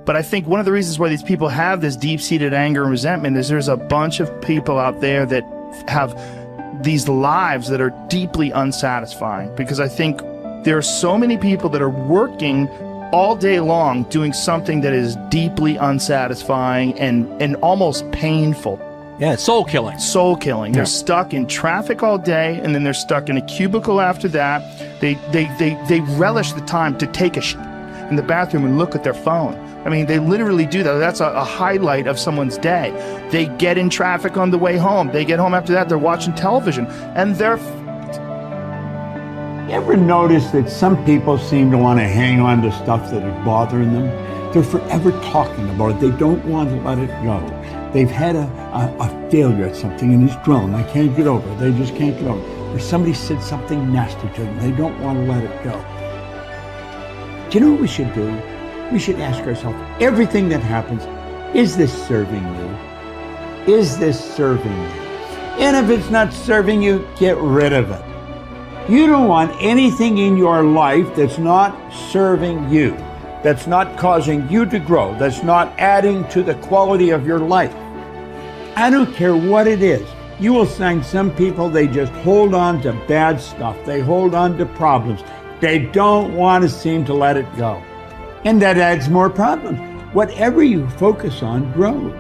But I think one of the reasons why these people have this deep-seated anger and resentment is there's a bunch of people out there that have these lives that are deeply unsatisfying, because I think there are so many people that are working all day long doing something that is deeply unsatisfying and almost painful. Yeah, it's soul killing. Soul killing. Yeah. They're stuck in traffic all day, and then they're stuck in a cubicle after that. They relish the time to take a shit in the bathroom and look at their phone. I mean, they literally do that. That's a highlight of someone's day. They get in traffic on the way home. They get home after that, they're watching television, and they're... You ever notice that some people seem to want to hang on to stuff that is bothering them? They're forever talking about it. They don't want to let it go. They've had a failure at something and it's grown. I can't get over it. They just can't get over it. Or somebody said something nasty to them. They don't want to let it go. Do you know what we should do? We should ask ourselves, everything that happens, is this serving you? Is this serving you? And if it's not serving you, get rid of it. You don't want anything in your life that's not serving you, that's not causing you to grow, that's not adding to the quality of your life. I don't care what it is. You will find some people, they just hold on to bad stuff. They hold on to problems. They don't want to seem to let it go. And that adds more problems. Whatever you focus on grows.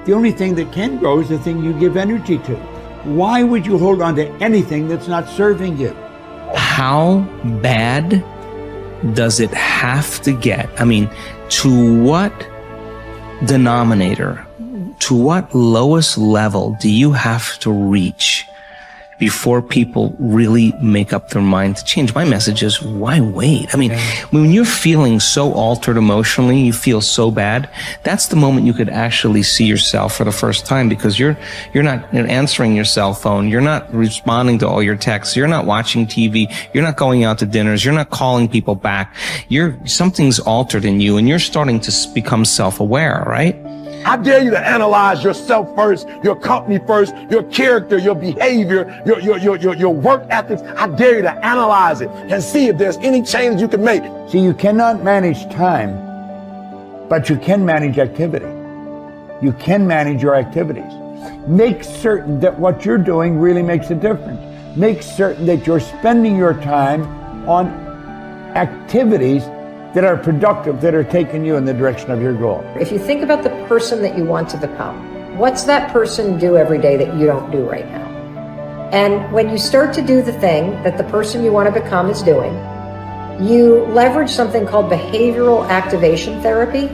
The only thing that can grow is the thing you give energy to. Why would you hold on to anything that's not serving you? How bad does it have to get? I mean, to what denominator, to what lowest level do you have to reach before people really make up their mind to change? My message is, why wait? I mean, when you're feeling so altered emotionally, you feel so bad, that's the moment you could actually see yourself for the first time, because you're not answering your cell phone, you're not responding to all your texts, you're not watching TV, you're not going out to dinners, you're not calling people back. Something's altered in you, and you're starting to become self-aware, right? I dare you to analyze yourself first, your company first, your character, your behavior, your work ethics. I dare you to analyze it and see if there's any change you can make. See, you cannot manage time, but you can manage activity. You can manage your activities. Make certain that what you're doing really makes a difference. Make certain that you're spending your time on activities that are productive, that are taking you in the direction of your goal. If you think about the person that you want to become, what's that person do every day that you don't do right now? And when you start to do the thing that the person you want to become is doing, you leverage something called behavioral activation therapy.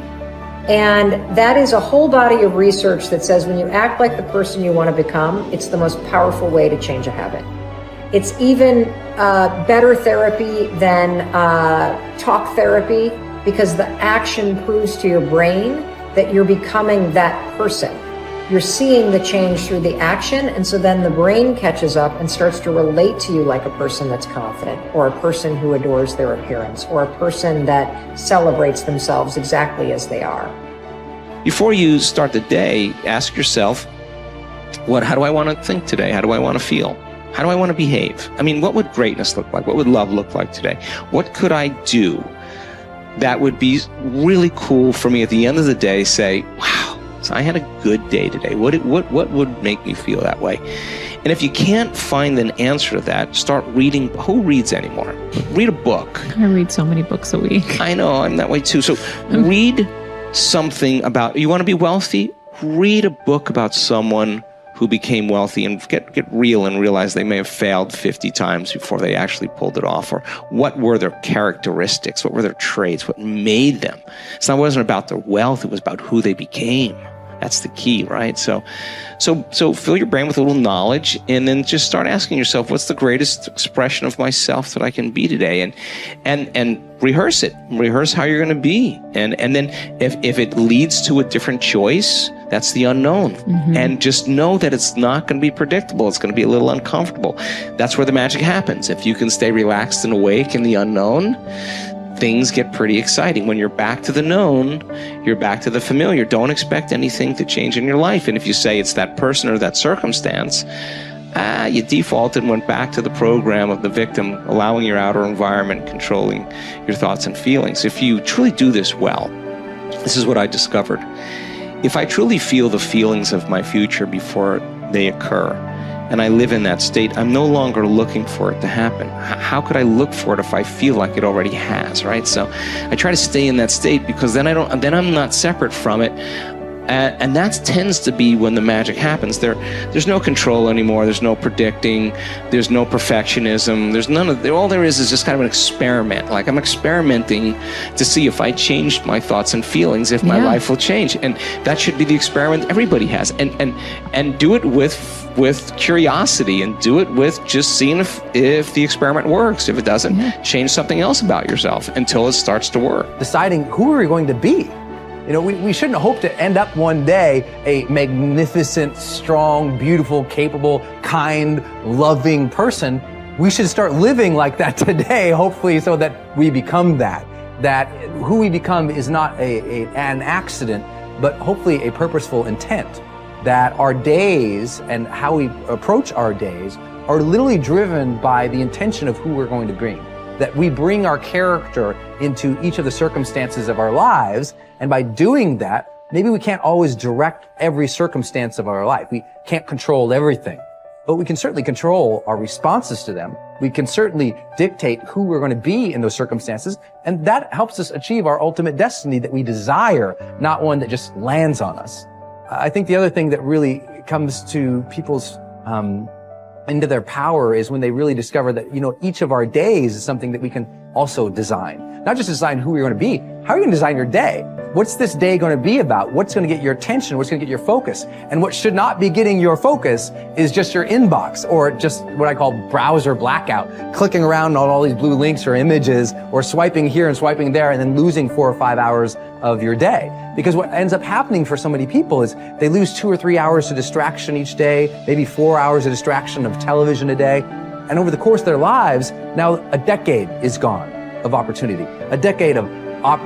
And that is a whole body of research that says when you act like the person you want to become, it's the most powerful way to change a habit. It's even better therapy than talk therapy, because the action proves to your brain that you're becoming that person. You're seeing the change through the action, and so then the brain catches up and starts to relate to you like a person that's confident, or a person who adores their appearance, or a person that celebrates themselves exactly as they are. Before you start the day, ask yourself, how do I want to think today? How do I want to feel? How do I want to behave? I mean, what would greatness look like? What would love look like today? What could I do that would be really cool for me at the end of the day? Say, wow, so I had a good day today. What would make me feel that way? And if you can't find an answer to that, start reading. Who reads anymore? Read a book. I read so many books a week. I know, I'm that way too. So read something about, you want to be wealthy? Read a book about someone who became wealthy, and get real and realize they may have failed 50 times before they actually pulled it off. Or what were their characteristics? What were their traits? What made them? It wasn't about their wealth, it was about who they became. That's the key, right? So fill your brain with a little knowledge, and then just start asking yourself, what's the greatest expression of myself that I can be today? And rehearse it. Rehearse how you're going to be. And then if it leads to a different choice, that's the unknown. Mm-hmm. And just know that it's not going to be predictable. It's going to be a little uncomfortable. That's where the magic happens. If you can stay relaxed and awake in the unknown, things get pretty exciting. When you're back to the known, you're back to the familiar. Don't expect anything to change in your life. And if you say it's that person or that circumstance, you defaulted and went back to the program of the victim, allowing your outer environment controlling your thoughts and feelings. If you truly do this well, This is what I discovered. If I truly feel the feelings of my future before they occur, and I live in that state, I'm no longer looking for it to happen. How could I look for it if I feel like it already has, right? So I try to stay in that state, because then I'm not separate from it. And that tends to be when the magic happens. There's no control anymore. There's no predicting. There's no perfectionism. There's none of, all there is just kind of an experiment. Like, I'm experimenting to see if I changed my thoughts and feelings, if my life will change. And that should be the experiment everybody has. And do it with curiosity, and do it with just seeing if the experiment works. If it doesn't, change something else about yourself until it starts to work. Deciding who are we going to be. You know, we shouldn't hope to end up one day a magnificent, strong, beautiful, capable, kind, loving person. We should start living like that today, hopefully, so that we become that. That who we become is not an accident, but hopefully a purposeful intent. That our days and how we approach our days are literally driven by the intention of who we're going to bring. That we bring our character into each of the circumstances of our lives, and by doing that, maybe we can't always direct every circumstance of our life. We can't control everything, but we can certainly control our responses to them. We can certainly dictate who we're going to be in those circumstances, and that helps us achieve our ultimate destiny that we desire, not one that just lands on us. I think the other thing that really comes to people's into their power is when they really discover that, you know, each of our days is something that we can also design. Not just design who we're going to be. How are you going to design your day? What's this day going to be about? What's going to get your attention? What's going to get your focus? And what should not be getting your focus is just your inbox, or just what I call browser blackout, clicking around on all these blue links or images, or swiping here and swiping there, and then losing 4 or 5 hours of your day. Because what ends up happening for so many people is they lose 2 or 3 hours to distraction each day, maybe 4 hours of distraction of television a day. And over the course of their lives, now a decade is gone of opportunity, a decade of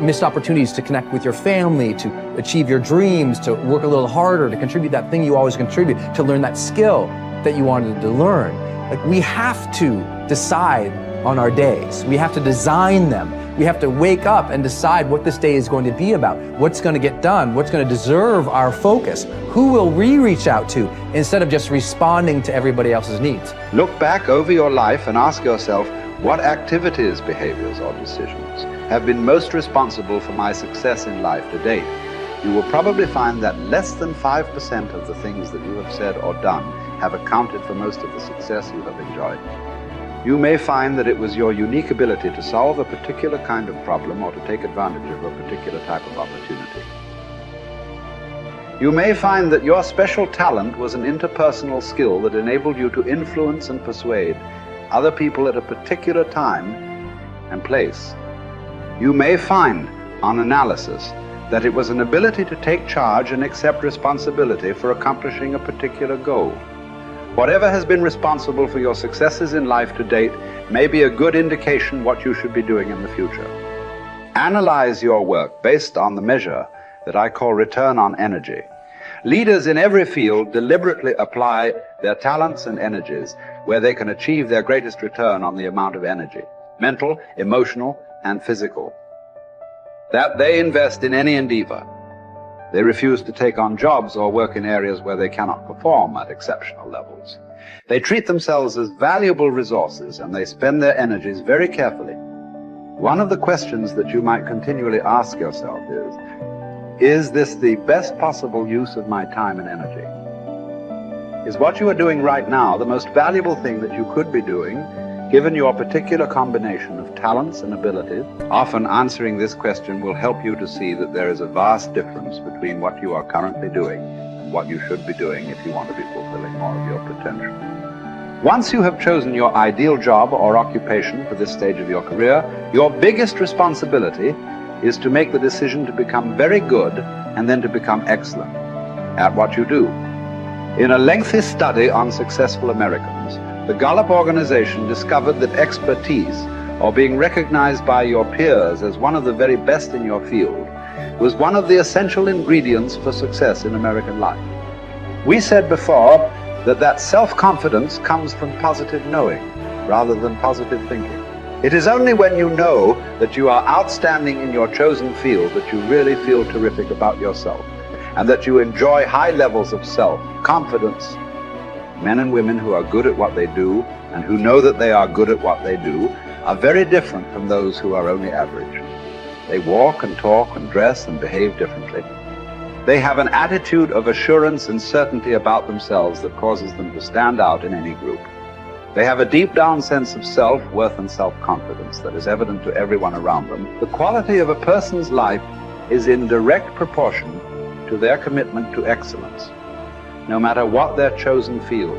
missed opportunities to connect with your family, to achieve your dreams, to work a little harder, to contribute that thing you always contribute, to learn that skill that you wanted to learn. Like, we have to decide on our days. We have to design them. We have to wake up and decide what this day is going to be about, what's going to get done, what's going to deserve our focus, who will we reach out to, instead of just responding to everybody else's needs. Look back over your life and ask yourself, what activities, behaviors, or decisions have been most responsible for my success in life to date? You will probably find that less than 5% of the things that you have said or done have accounted for most of the success you have enjoyed. You may find that it was your unique ability to solve a particular kind of problem or to take advantage of a particular type of opportunity. You may find that your special talent was an interpersonal skill that enabled you to influence and persuade other people at a particular time and place. You may find, on analysis, that it was an ability to take charge and accept responsibility for accomplishing a particular goal. Whatever has been responsible for your successes in life to date may be a good indication what you should be doing in the future. Analyze your work based on the measure that I call return on energy. Leaders in every field deliberately apply their talents and energies where they can achieve their greatest return on the amount of energy, mental, emotional, and physical, that they invest in any endeavor. They refuse to take on jobs or work in areas where they cannot perform at exceptional levels. They treat themselves as valuable resources, and they spend their energies very carefully. One of the questions that you might continually ask yourself is this the best possible use of my time and energy? Is what you are doing right now the most valuable thing that you could be doing, given your particular combination of talents and abilities? Often answering this question will help you to see that there is a vast difference between what you are currently doing and what you should be doing if you want to be fulfilling more of your potential. Once you have chosen your ideal job or occupation for this stage of your career, your biggest responsibility is to make the decision to become very good and then to become excellent at what you do. In a lengthy study on successful Americans, the Gallup organization discovered that expertise, or being recognized by your peers as one of the very best in your field, was one of the essential ingredients for success in American life. We said before that self-confidence comes from positive knowing rather than positive thinking. It is only when you know that you are outstanding in your chosen field that you really feel terrific about yourself, and that you enjoy high levels of self-confidence. Men and women who are good at what they do and who know that they are good at what they do are very different from those who are only average. They walk and talk and dress and behave differently. They have an attitude of assurance and certainty about themselves that causes them to stand out in any group. They have a deep down sense of self-worth and self-confidence that is evident to everyone around them. The quality of a person's life is in direct proportion to their commitment to excellence, no matter what their chosen field.